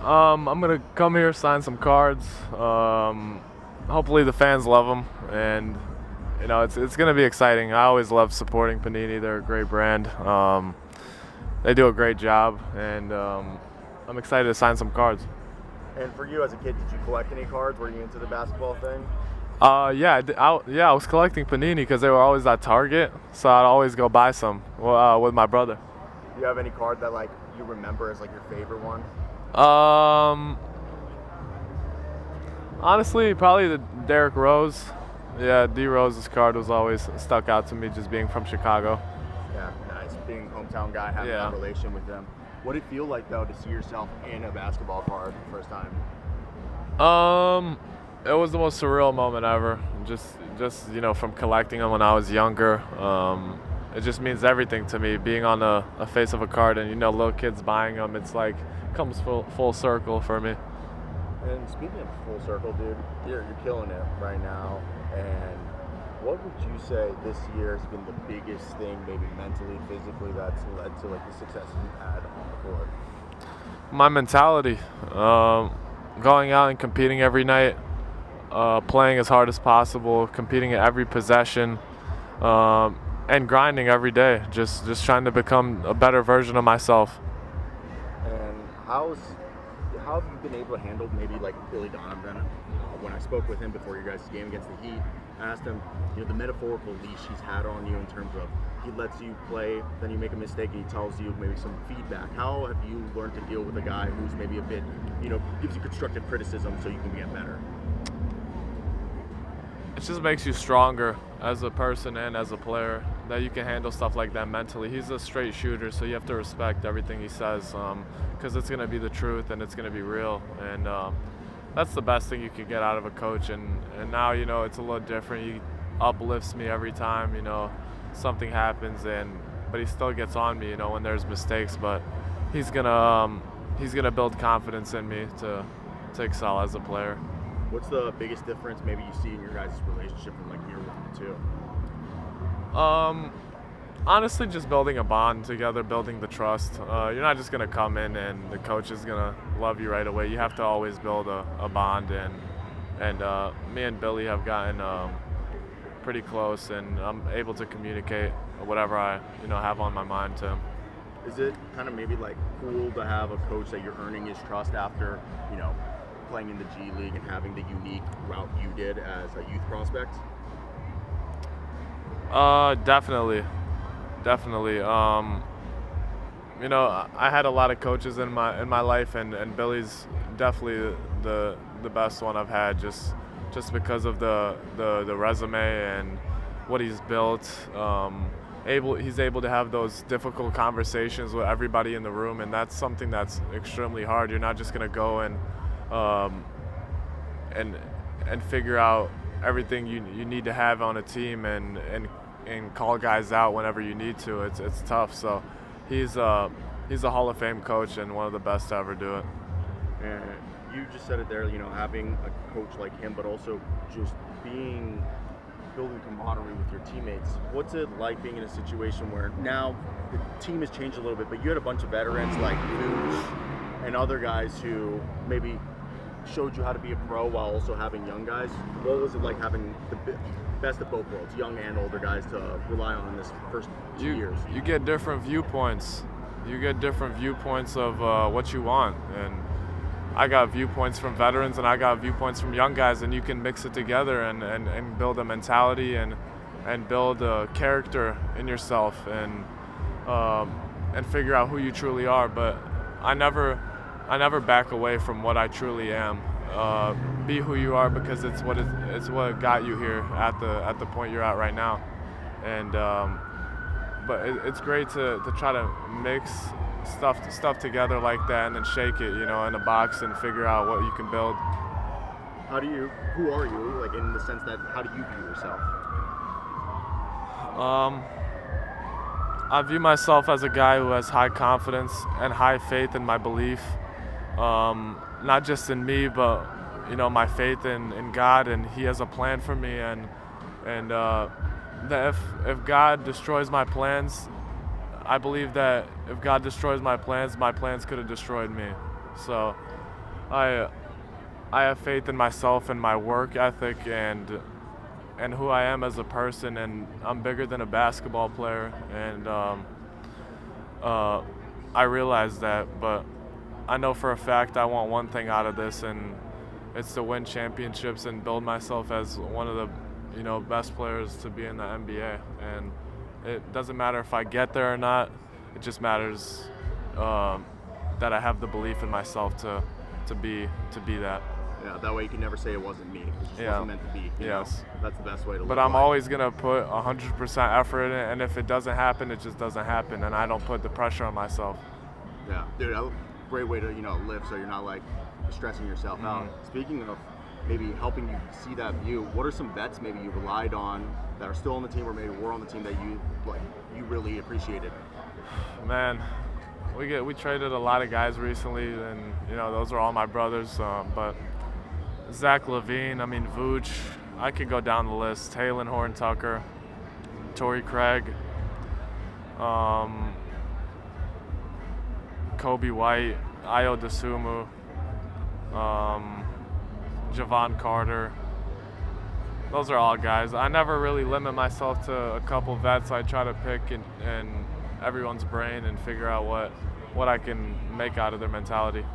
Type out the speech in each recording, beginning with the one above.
I'm gonna come here, sign some cards. Hopefully the fans love them, and it's gonna be exciting. I always love supporting Panini. They're a great brand. They do a great job, and I'm excited to sign some cards. And for you as a kid, did you collect any cards? Were you into the basketball thing? Yeah, I was collecting Panini because they were always at Target, so I'd always go buy some with my brother. Do you have any card that like you remember as like your favorite one? Honestly, probably the Derrick Rose. Yeah, D Rose's card was always stuck out to me, just being from Chicago. Yeah, nice. Being a hometown guy, having that relation with them. What did it feel like though to see yourself in a basketball card the first time? It was the most surreal moment ever. Just from collecting them when I was younger. It just means everything to me. Being on a face of a card and little kids buying them, it's like comes full circle for me. And speaking of full circle, dude, you're killing it right now. And what would you say this year has been the biggest thing, maybe mentally, physically, that's led to like the success you've had on the court? My mentality, going out and competing every night, playing as hard as possible, competing at every possession, and grinding every day. Just trying to become a better version of myself. And how have you been able to handle maybe like Billy Donovan? When I spoke with him before your guys' game against the Heat, I asked him, the metaphorical leash he's had on you in terms of he lets you play, then you make a mistake and he tells you maybe some feedback. How have you learned to deal with a guy who's maybe a bit, gives you constructive criticism so you can get better? It just makes you stronger as a person and as a player, that you can handle stuff like that mentally. He's a straight shooter, so you have to respect everything he says, because it's going to be the truth and it's going to be real. And that's the best thing you can get out of a coach. And now, it's a little different. He uplifts me every time, something happens, but he still gets on me, when there's mistakes. But he's gonna build confidence in me to excel as a player. What's the biggest difference maybe you see in your guys' relationship from like year 1 to 2? Honestly, just building a bond together, building the trust. You're not just gonna come in and the coach is gonna love you right away. You have to always build a bond, and me and Billy have gotten pretty close, and I'm able to communicate whatever I have on my mind to him. Is it kind of maybe like cool to have a coach that you're earning his trust after playing in the G League and having the unique route you did as a youth prospect? Definitely. I had a lot of coaches in my life, and Billy's definitely the best one I've had, just because of the resume and what he's built. He's able to have those difficult conversations with everybody in the room, and that's something that's extremely hard. You're not just gonna go and figure out everything you need to have on a team and call guys out whenever you need to. It's tough. So he's a Hall of Fame coach and one of the best to ever do it. And you just said it there, having a coach like him, but also just building camaraderie with your teammates. What's it like being in a situation where now the team has changed a little bit, but you had a bunch of veterans like Vučević and other guys who maybe showed you how to be a pro while also having young guys? What was it like having the best of both worlds, young and older guys to rely on in this first 2 years? You get different viewpoints. You get different viewpoints of what you want. And I got viewpoints from veterans and I got viewpoints from young guys, and you can mix it together and build a mentality and build a character in yourself and figure out who you truly are. But I never back away from what I truly am. Be who you are, because it's what got you here at the point you're at right now. And but it's great to try to mix stuff together like that and then shake it, in a box and figure out what you can build. Who are you, like in the sense that how do you view yourself? I view myself as a guy who has high confidence and high faith in my belief. Not just in me, but my faith in God, and He has a plan for me, and that if God destroys my plans, I believe that if God destroys my plans could have destroyed me. So I have faith in myself and my work ethic and who I am as a person, and I'm bigger than a basketball player, and I realize that, but I know for a fact I want one thing out of this, and it's to win championships and build myself as one of the best players to be in the NBA. And it doesn't matter if I get there or not. It just matters that I have the belief in myself to be that. Yeah, that way you can never say it wasn't me. It just wasn't meant to be. Yes. That's the best way to live. But I'm always going to put 100% effort in it, and if it doesn't happen, it just doesn't happen, and I don't put the pressure on myself. Yeah, dude, great way to live so you're not like stressing yourself out. Speaking of maybe helping you see that view, what are some vets maybe you relied on that are still on the team or maybe were on the team that you really appreciated? Man, we traded a lot of guys recently, and those are all my brothers. But Zach LaVine, Vuč, I could go down the list. Talen Horton-Tucker, Torrey Craig, Coby White, Ayo Dosunmu, Jevon Carter. Those are all guys. I never really limit myself to a couple vets. I try to pick in everyone's brain and figure out what I can make out of their mentality.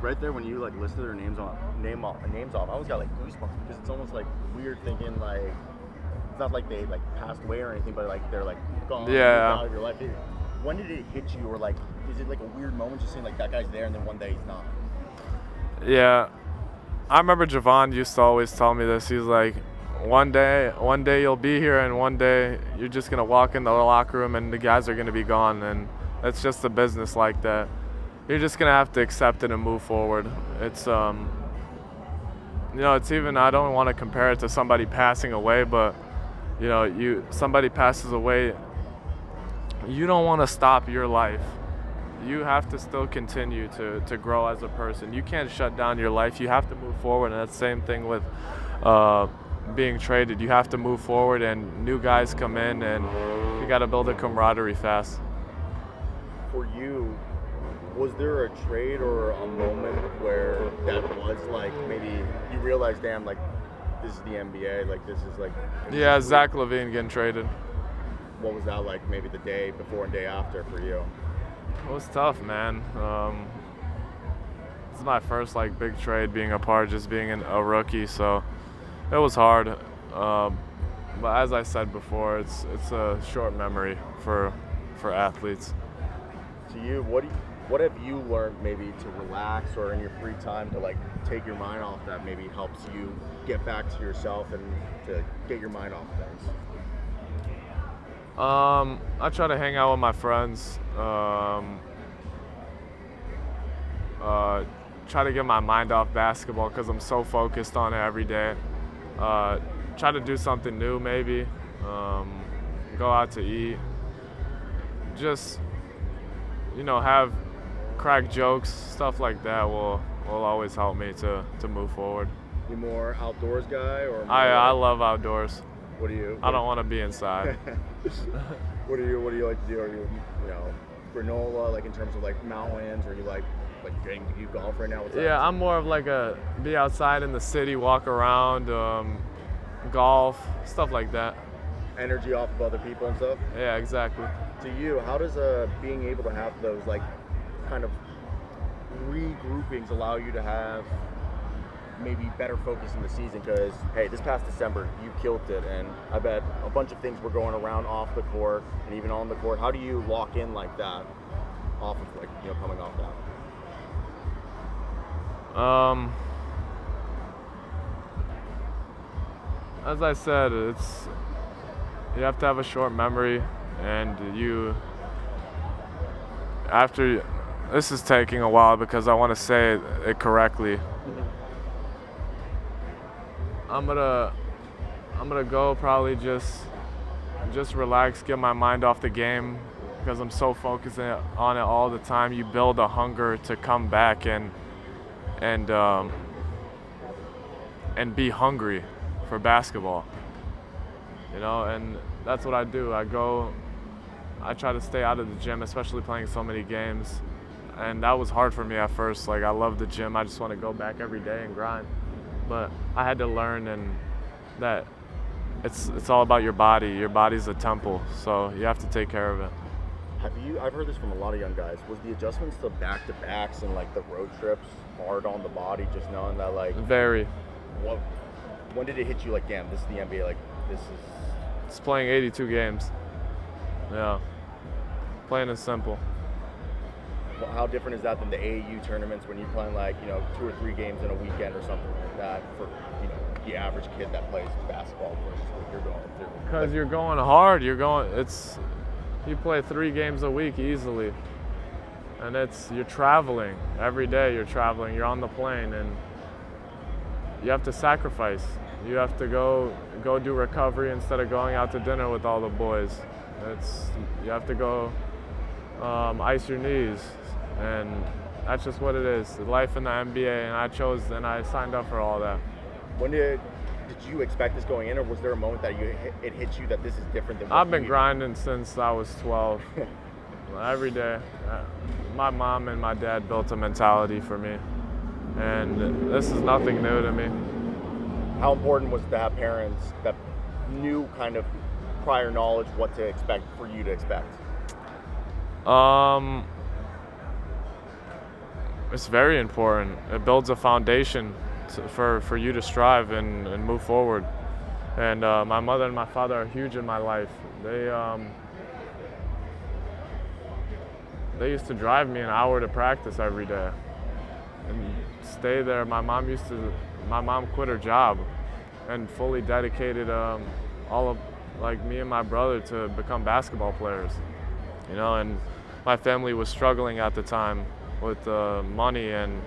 Right there, when you listed their names off, I always got goosebumps because it's almost weird thinking it's not like they passed away or anything, but they're gone out of your life. When did it hit you, or is it a weird moment just seeing that guy's there and then one day he's not? Yeah, I remember Jevon used to always tell me this. He's like, one day you'll be here, and one day you're just gonna walk in the locker room and the guys are gonna be gone, and it's just a business like that. You're just gonna have to accept it and move forward. It's it's even, I don't want to compare it to somebody passing away, but somebody passes away, you don't want to stop your life. You have to still continue to grow as a person. You can't shut down your life. You have to move forward, and that's the same thing with being traded. You have to move forward, and new guys come in, and you got to build a camaraderie fast. For you, was there a trade or a moment where that was maybe you realized, damn, this is the NBA, this is Yeah, Zach LaVine getting traded. What was that like, maybe the day before and day after for you? It was tough, man. This is my first big trade, being a part, just being a rookie, so it was hard. But as I said before, it's a short memory for athletes. To you, what have you learned maybe to relax or in your free time to take your mind off that maybe helps you get back to yourself and to get your mind off things? I try to hang out with my friends. Try to get my mind off basketball because I'm so focused on it every day. Try to do something new maybe. Go out to eat. Just, have crack jokes, stuff like that will always help me to move forward. You more outdoors guy or? I love outdoors. What do you? I don't want to be inside. What do you like to do? Are you granola in terms of mountains, or you getting to do golf right now? Yeah, I'm more of be outside in the city, walk around, golf, stuff like that. Energy off of other people and stuff? Yeah, exactly. To you, how does being able to have those kind of regroupings allow you to have maybe better focus in the season? Because hey, this past December you killed it, and I bet a bunch of things were going around off the court and even on the court. How do you lock in like that off of coming off that? As I said, you have to have a short memory, and this is taking a while because I want to say it correctly. I'm gonna go probably just relax, get my mind off the game because I'm so focused on it all the time. You build a hunger to come back and be hungry for basketball, and that's what I do. I try to stay out of the gym, especially playing so many games. and that was hard for me at first. Like, I love the gym. I just want to go back every day and grind. But I had to learn and that it's all about your body. Your body's a temple, so you have to take care of it. I've heard this from a lot of young guys. Was the adjustments to back-to-backs and like the road trips hard on the body, just knowing that like Very. When did it hit you like, damn, this is the NBA, like this is It's playing 82 games. Yeah. Plain and simple. how different is that than the AAU tournaments when you're playing like, 2 or 3 games in a weekend or something like that for, the average kid that plays basketball versus what you're going through? Because you're going hard. You play 3 games a week easily. And you're traveling. Every day you're traveling. You're on the plane and you have to sacrifice. You have to go do recovery instead of going out to dinner with all the boys. You have to go ice your knees. And that's just what it is. Life in the NBA, and I signed up for all that. When did you expect this going in, or was there a moment that it hit you that this is different than what I've been grinding since I was 12. Every day. My mom and my dad built a mentality for me, and this is nothing new to me. How important was to have parents that knew kind of prior knowledge what to expect for you to expect? It's very important. It builds a foundation for you to strive and move forward. And my mother and my father are huge in my life. They used to drive me an hour to practice every day and stay there. My mom quit her job and fully dedicated all of like me and my brother to become basketball players. And my family was struggling at the time with money and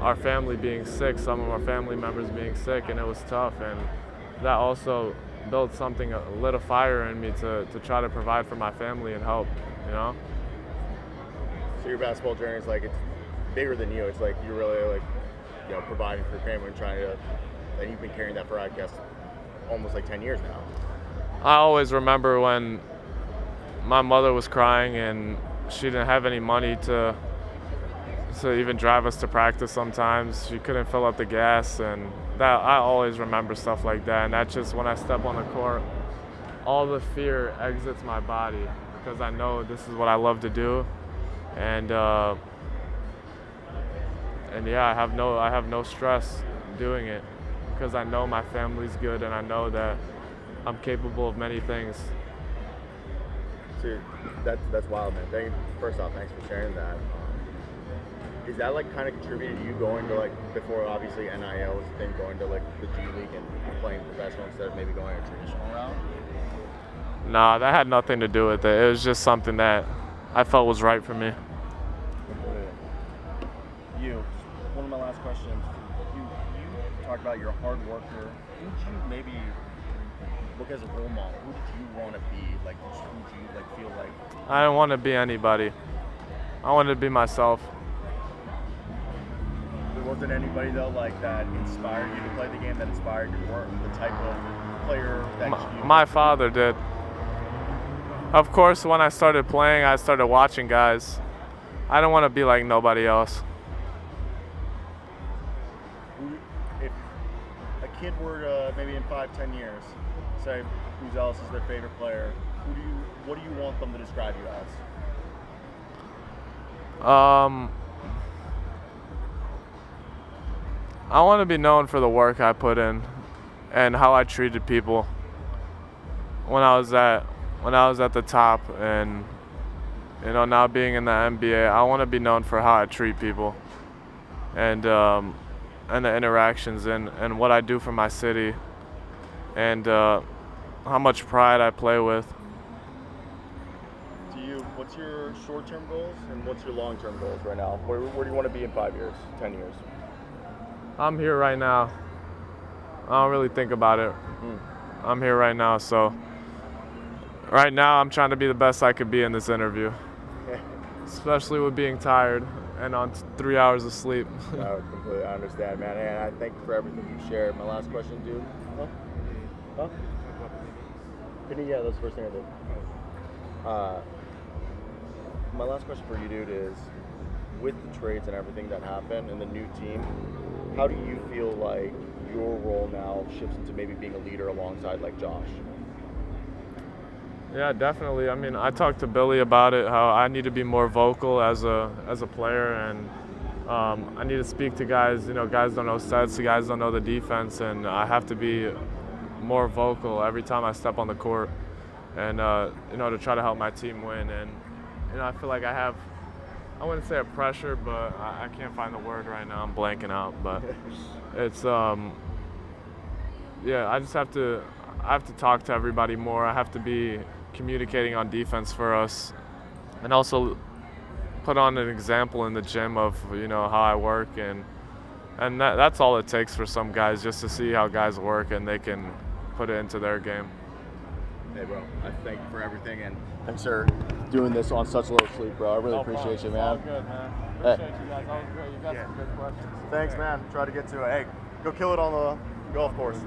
our family being sick, some of our family members being sick, and it was tough. And that also built lit a fire in me to try to provide for my family and help, So your basketball journey is like, it's bigger than you. It's like you're really like, providing for your family and trying to, and you've been carrying that for, I guess, almost like 10 years now. I always remember when my mother was crying and she didn't have any money to even drive us to practice sometimes. She couldn't fill up the gas, and that I always remember stuff like that. And that's just when I step on the court, all the fear exits my body because I know this is what I love to do. And yeah, I have no stress doing it because I know my family's good and I know that I'm capable of many things. So that's wild, man. First off, thanks for sharing that. Is that like kind of contributed to you going to before obviously NIL was a thing, going to the G League and playing professional instead of maybe going a traditional route? Nah, that had nothing to do with it. It was just something that I felt was right for me. One of my last questions. You talked about you're a hard worker. Who did you maybe look as a role model? Who did you want to be? Who did you feel like? I didn't want to be anybody. I wanted to be myself. There wasn't anybody though that inspired you to play the game, that inspired you to work, the type of player that you. My father did. Of course, when I started playing, I started watching guys. I didn't want to be like nobody else. If a kid were to maybe in 5-10 years say Buzelis is their favorite player, what do you want them to describe you as? I want to be known for the work I put in and how I treated people when I was at the top, and now being in the NBA, I want to be known for how I treat people and the interactions and what I do for my city and how much pride I play with. What's your short-term goals and what's your long-term goals right now? Where do you want to be in 5 years, 10 years? I'm here right now. I don't really think about it. I'm here right now, so right now I'm trying to be the best I could be in this interview, especially with being tired and on 3 hours of sleep. No, completely, I understand, man. And I thank you for everything you shared. My last question, dude. Huh? Yeah, that's the first thing I did. my last question for you, dude, is with the trades and everything that happened and the new team, how do you feel like your role now shifts into maybe being a leader alongside like Josh? Yeah, definitely. I mean, I talked to Billy about it, how I need to be more vocal as a player, and I need to speak to guys. You know, guys don't know sets, guys don't know the defense, and I have to be more vocal every time I step on the court, and you know, to try to help my team win. And you know, I feel like I have, I wouldn't say a pressure, but I can't find the word right now. I'm blanking out, but it's yeah. I have to talk to everybody more. I have to be communicating on defense for us, and also put on an example in the gym of, you know, how I work, and that's all it takes for some guys, just to see how guys work and they can put it into their game. Hey, bro, I thank you for everything, and thanks for doing this on such little sleep, bro. I really appreciate you, man. All good, man. Appreciate you guys. That was great. You got some good questions. Thanks, man. Try to get to it. Hey, go kill it on the golf course.